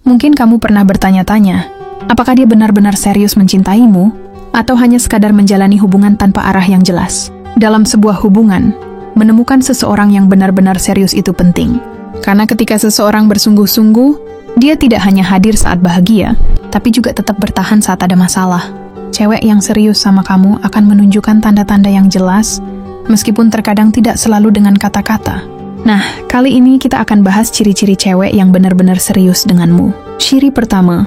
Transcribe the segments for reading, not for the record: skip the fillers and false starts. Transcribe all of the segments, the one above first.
Mungkin kamu pernah bertanya-tanya, apakah dia benar-benar serius mencintaimu, atau hanya sekadar menjalani hubungan tanpa arah yang jelas? Dalam sebuah hubungan, menemukan seseorang yang benar-benar serius itu penting. Karena ketika seseorang bersungguh-sungguh, dia tidak hanya hadir saat bahagia, tapi juga tetap bertahan saat ada masalah. Cewek yang serius sama kamu akan menunjukkan tanda-tanda yang jelas, meskipun terkadang tidak selalu dengan kata-kata. Nah, kali ini kita akan bahas ciri-ciri cewek yang benar-benar serius denganmu. Ciri pertama,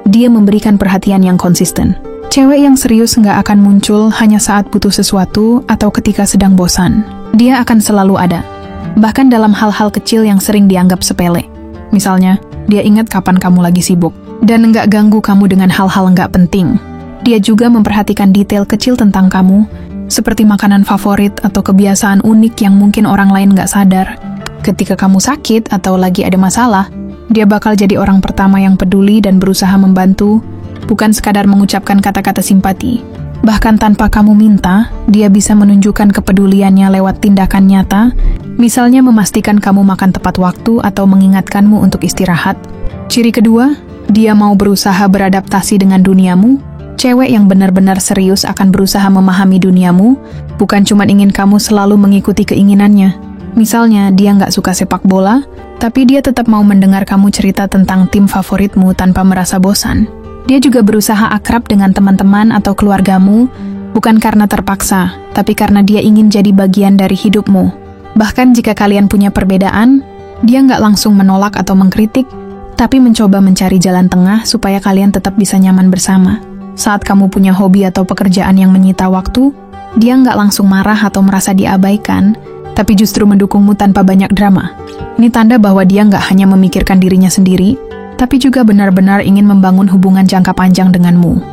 dia memberikan perhatian yang konsisten. Cewek yang serius nggak akan muncul hanya saat butuh sesuatu atau ketika sedang bosan. Dia akan selalu ada. Bahkan dalam hal-hal kecil yang sering dianggap sepele. Misalnya, dia ingat kapan kamu lagi sibuk, dan nggak ganggu kamu dengan hal-hal nggak penting. Dia juga memperhatikan detail kecil tentang kamu, seperti makanan favorit atau kebiasaan unik yang mungkin orang lain nggak sadar. Ketika kamu sakit atau lagi ada masalah, dia bakal jadi orang pertama yang peduli dan berusaha membantu, bukan sekadar mengucapkan kata-kata simpati. Bahkan tanpa kamu minta, dia bisa menunjukkan kepeduliannya lewat tindakan nyata, misalnya memastikan kamu makan tepat waktu atau mengingatkanmu untuk istirahat. Ciri kedua, dia mau berusaha beradaptasi dengan duniamu. Cewek yang benar-benar serius akan berusaha memahami duniamu, bukan cuma ingin kamu selalu mengikuti keinginannya. Misalnya, dia nggak suka sepak bola, tapi dia tetap mau mendengar kamu cerita tentang tim favoritmu tanpa merasa bosan. Dia juga berusaha akrab dengan teman-teman atau keluargamu, bukan karena terpaksa, tapi karena dia ingin jadi bagian dari hidupmu. Bahkan jika kalian punya perbedaan, dia nggak langsung menolak atau mengkritik, tapi mencoba mencari jalan tengah supaya kalian tetap bisa nyaman bersama. Saat kamu punya hobi atau pekerjaan yang menyita waktu, dia nggak langsung marah atau merasa diabaikan, tapi justru mendukungmu tanpa banyak drama. Ini tanda bahwa dia nggak hanya memikirkan dirinya sendiri, tapi juga benar-benar ingin membangun hubungan jangka panjang denganmu.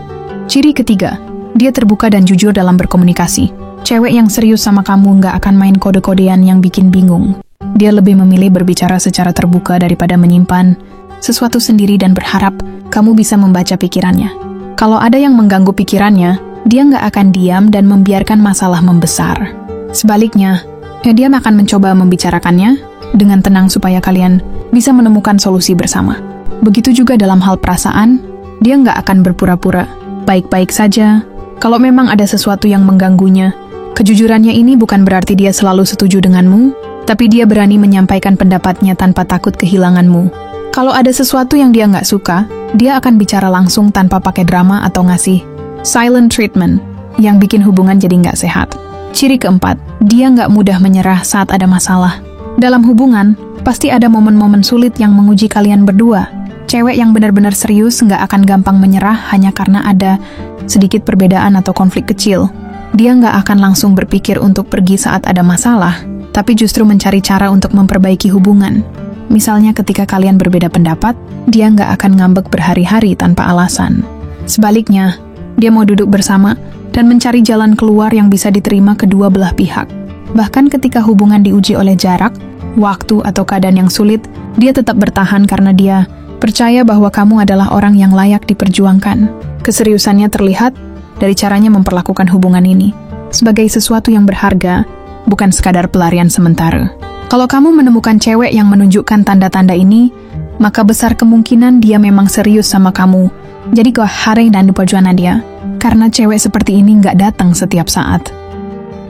Ciri ketiga, dia terbuka dan jujur dalam berkomunikasi. Cewek yang serius sama kamu nggak akan main kode-kodean yang bikin bingung. Dia lebih memilih berbicara secara terbuka daripada menyimpan sesuatu sendiri dan berharap kamu bisa membaca pikirannya. Kalau ada yang mengganggu pikirannya, dia nggak akan diam dan membiarkan masalah membesar. Sebaliknya, dia akan mencoba membicarakannya dengan tenang supaya kalian bisa menemukan solusi bersama. Begitu juga dalam hal perasaan, dia nggak akan berpura-pura baik-baik saja. Kalau memang ada sesuatu yang mengganggunya, kejujurannya ini bukan berarti dia selalu setuju denganmu, tapi dia berani menyampaikan pendapatnya tanpa takut kehilanganmu. Kalau ada sesuatu yang dia nggak suka, dia akan bicara langsung tanpa pakai drama atau ngasih silent treatment yang bikin hubungan jadi nggak sehat. Ciri keempat, dia nggak mudah menyerah saat ada masalah. Dalam hubungan, pasti ada momen-momen sulit yang menguji kalian berdua. Cewek yang benar-benar serius nggak akan gampang menyerah hanya karena ada sedikit perbedaan atau konflik kecil. Dia nggak akan langsung berpikir untuk pergi saat ada masalah, tapi justru mencari cara untuk memperbaiki hubungan. Misalnya ketika kalian berbeda pendapat, dia nggak akan ngambek berhari-hari tanpa alasan. Sebaliknya, dia mau duduk bersama dan mencari jalan keluar yang bisa diterima kedua belah pihak. Bahkan ketika hubungan diuji oleh jarak, waktu, atau keadaan yang sulit, dia tetap bertahan karena dia percaya bahwa kamu adalah orang yang layak diperjuangkan. Keseriusannya terlihat dari caranya memperlakukan hubungan ini sebagai sesuatu yang berharga, bukan sekadar pelarian sementara. Kalau kamu menemukan cewek yang menunjukkan tanda-tanda ini, maka besar kemungkinan dia memang serius sama kamu. Jadi kau hargai dan perjuangan dia, karena cewek seperti ini nggak datang setiap saat.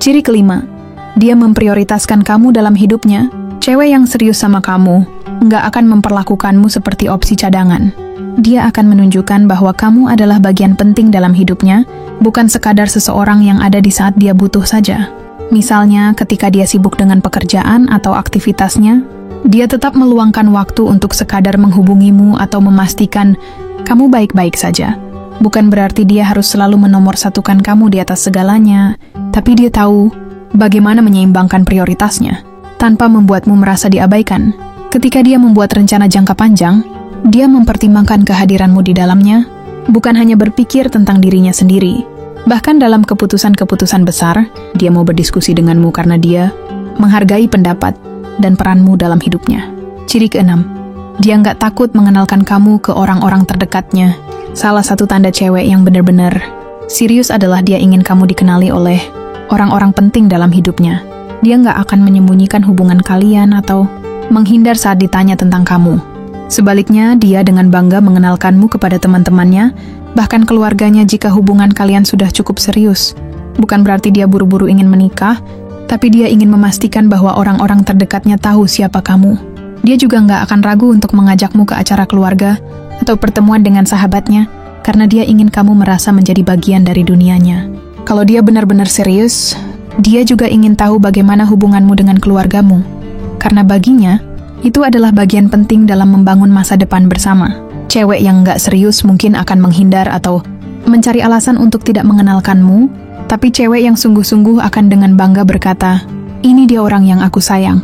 Ciri kelima, dia memprioritaskan kamu dalam hidupnya. Cewek yang serius sama kamu nggak akan memperlakukanmu seperti opsi cadangan. Dia akan menunjukkan bahwa kamu adalah bagian penting dalam hidupnya, bukan sekadar seseorang yang ada di saat dia butuh saja. Misalnya, ketika dia sibuk dengan pekerjaan atau aktivitasnya, dia tetap meluangkan waktu untuk sekadar menghubungimu atau memastikan kamu baik-baik saja. Bukan berarti dia harus selalu menomorsatukan kamu di atas segalanya, tapi dia tahu bagaimana menyeimbangkan prioritasnya tanpa membuatmu merasa diabaikan. Ketika dia membuat rencana jangka panjang, dia mempertimbangkan kehadiranmu di dalamnya, bukan hanya berpikir tentang dirinya sendiri. Bahkan dalam keputusan-keputusan besar, dia mau berdiskusi denganmu karena dia menghargai pendapat dan peranmu dalam hidupnya. Ciri keenam, dia nggak takut mengenalkan kamu ke orang-orang terdekatnya. Salah satu tanda cewek yang benar-benar serius adalah dia ingin kamu dikenali oleh orang-orang penting dalam hidupnya. Dia nggak akan menyembunyikan hubungan kalian atau menghindar saat ditanya tentang kamu. Sebaliknya, dia dengan bangga mengenalkanmu kepada teman-temannya, bahkan keluarganya jika hubungan kalian sudah cukup serius. Bukan berarti dia buru-buru ingin menikah, tapi dia ingin memastikan bahwa orang-orang terdekatnya tahu siapa kamu. Dia juga nggak akan ragu untuk mengajakmu ke acara keluarga atau pertemuan dengan sahabatnya, karena dia ingin kamu merasa menjadi bagian dari dunianya. Kalau dia benar-benar serius, dia juga ingin tahu bagaimana hubunganmu dengan keluargamu, karena baginya, itu adalah bagian penting dalam membangun masa depan bersama. Cewek yang nggak serius mungkin akan menghindar atau mencari alasan untuk tidak mengenalkanmu, tapi cewek yang sungguh-sungguh akan dengan bangga berkata, "Ini dia orang yang aku sayang."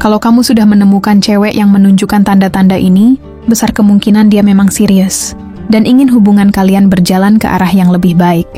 Kalau kamu sudah menemukan cewek yang menunjukkan tanda-tanda ini, besar kemungkinan dia memang serius dan ingin hubungan kalian berjalan ke arah yang lebih baik.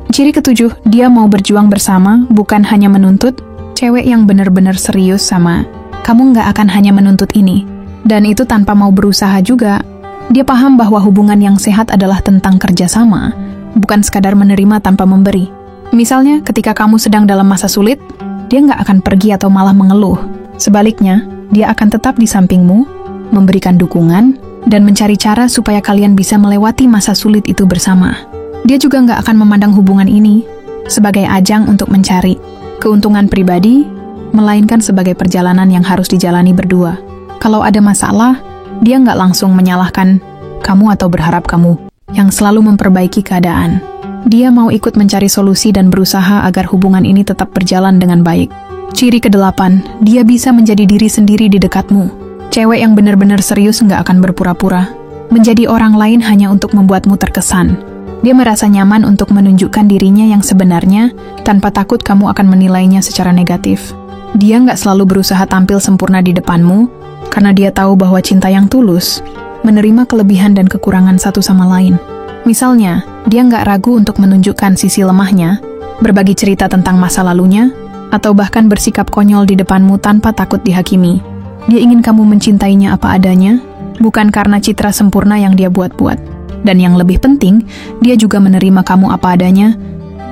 Ciri ketujuh, dia mau berjuang bersama, bukan hanya menuntut. Cewek yang benar-benar serius sama kamu nggak akan hanya menuntut ini, dan itu tanpa mau berusaha juga. Dia paham bahwa hubungan yang sehat adalah tentang kerjasama, bukan sekadar menerima tanpa memberi. Misalnya, ketika kamu sedang dalam masa sulit, dia nggak akan pergi atau malah mengeluh. Sebaliknya, dia akan tetap di sampingmu, memberikan dukungan, dan mencari cara supaya kalian bisa melewati masa sulit itu bersama. Dia juga nggak akan memandang hubungan ini sebagai ajang untuk mencari keuntungan pribadi, melainkan sebagai perjalanan yang harus dijalani berdua. Kalau ada masalah, dia nggak langsung menyalahkan kamu atau berharap kamu yang selalu memperbaiki keadaan. Dia mau ikut mencari solusi dan berusaha agar hubungan ini tetap berjalan dengan baik. Ciri kedelapan, dia bisa menjadi diri sendiri di dekatmu. Cewek yang benar-benar serius nggak akan berpura-pura menjadi orang lain hanya untuk membuatmu terkesan. Dia merasa nyaman untuk menunjukkan dirinya yang sebenarnya tanpa takut kamu akan menilainya secara negatif. Dia nggak selalu berusaha tampil sempurna di depanmu, karena dia tahu bahwa cinta yang tulus menerima kelebihan dan kekurangan satu sama lain. Misalnya, dia nggak ragu untuk menunjukkan sisi lemahnya, berbagi cerita tentang masa lalunya, atau bahkan bersikap konyol di depanmu tanpa takut dihakimi. Dia ingin kamu mencintainya apa adanya, bukan karena citra sempurna yang dia buat-buat. Dan yang lebih penting, dia juga menerima kamu apa adanya,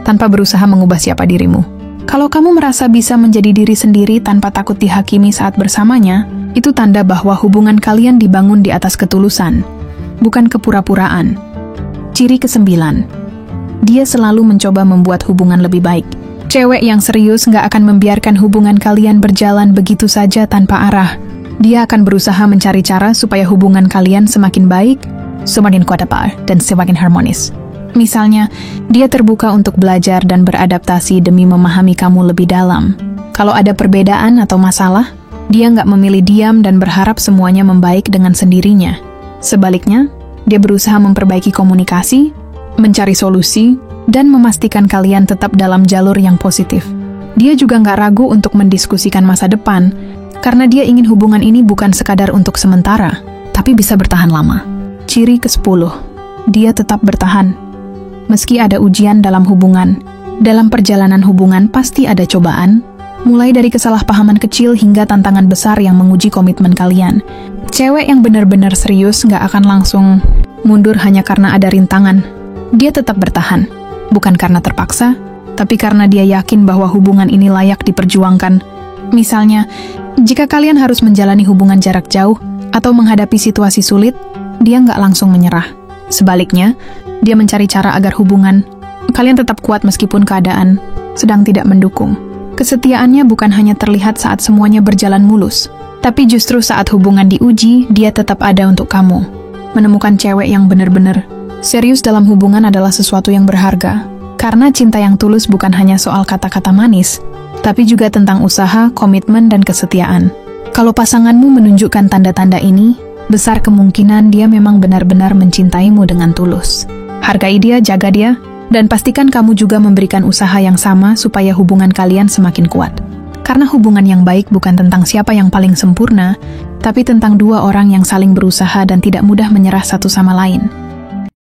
tanpa berusaha mengubah siapa dirimu. Kalau kamu merasa bisa menjadi diri sendiri tanpa takut dihakimi saat bersamanya, itu tanda bahwa hubungan kalian dibangun di atas ketulusan, bukan kepura-puraan. Ciri kesembilan, dia selalu mencoba membuat hubungan lebih baik. Cewek yang serius nggak akan membiarkan hubungan kalian berjalan begitu saja tanpa arah. Dia akan berusaha mencari cara supaya hubungan kalian semakin baik, semakin kuat dan semakin harmonis. Misalnya, dia terbuka untuk belajar dan beradaptasi demi memahami kamu lebih dalam. Kalau ada perbedaan atau masalah, dia nggak memilih diam dan berharap semuanya membaik dengan sendirinya. Sebaliknya, dia berusaha memperbaiki komunikasi, mencari solusi, dan memastikan kalian tetap dalam jalur yang positif. Dia juga nggak ragu untuk mendiskusikan masa depan, karena dia ingin hubungan ini bukan sekadar untuk sementara, tapi bisa bertahan lama. Ciri ke-10, dia tetap bertahan. Meski ada ujian dalam hubungan, dalam perjalanan hubungan pasti ada cobaan, mulai dari kesalahpahaman kecil hingga tantangan besar yang menguji komitmen kalian. Cewek yang benar-benar serius nggak akan langsung mundur hanya karena ada rintangan. Dia tetap bertahan, bukan karena terpaksa, tapi karena dia yakin bahwa hubungan ini layak diperjuangkan. Misalnya, jika kalian harus menjalani hubungan jarak jauh atau menghadapi situasi sulit, dia nggak langsung menyerah. Sebaliknya, dia mencari cara agar hubungan kalian tetap kuat meskipun keadaan sedang tidak mendukung. Kesetiaannya bukan hanya terlihat saat semuanya berjalan mulus, tapi justru saat hubungan diuji, dia tetap ada untuk kamu. Menemukan cewek yang benar-benar serius dalam hubungan adalah sesuatu yang berharga, karena cinta yang tulus bukan hanya soal kata-kata manis, tapi juga tentang usaha, komitmen, dan kesetiaan. Kalau pasanganmu menunjukkan tanda-tanda ini, besar kemungkinan dia memang benar-benar mencintaimu dengan tulus. Hargai dia, jaga dia, dan pastikan kamu juga memberikan usaha yang sama supaya hubungan kalian semakin kuat. Karena hubungan yang baik bukan tentang siapa yang paling sempurna, tapi tentang dua orang yang saling berusaha dan tidak mudah menyerah satu sama lain.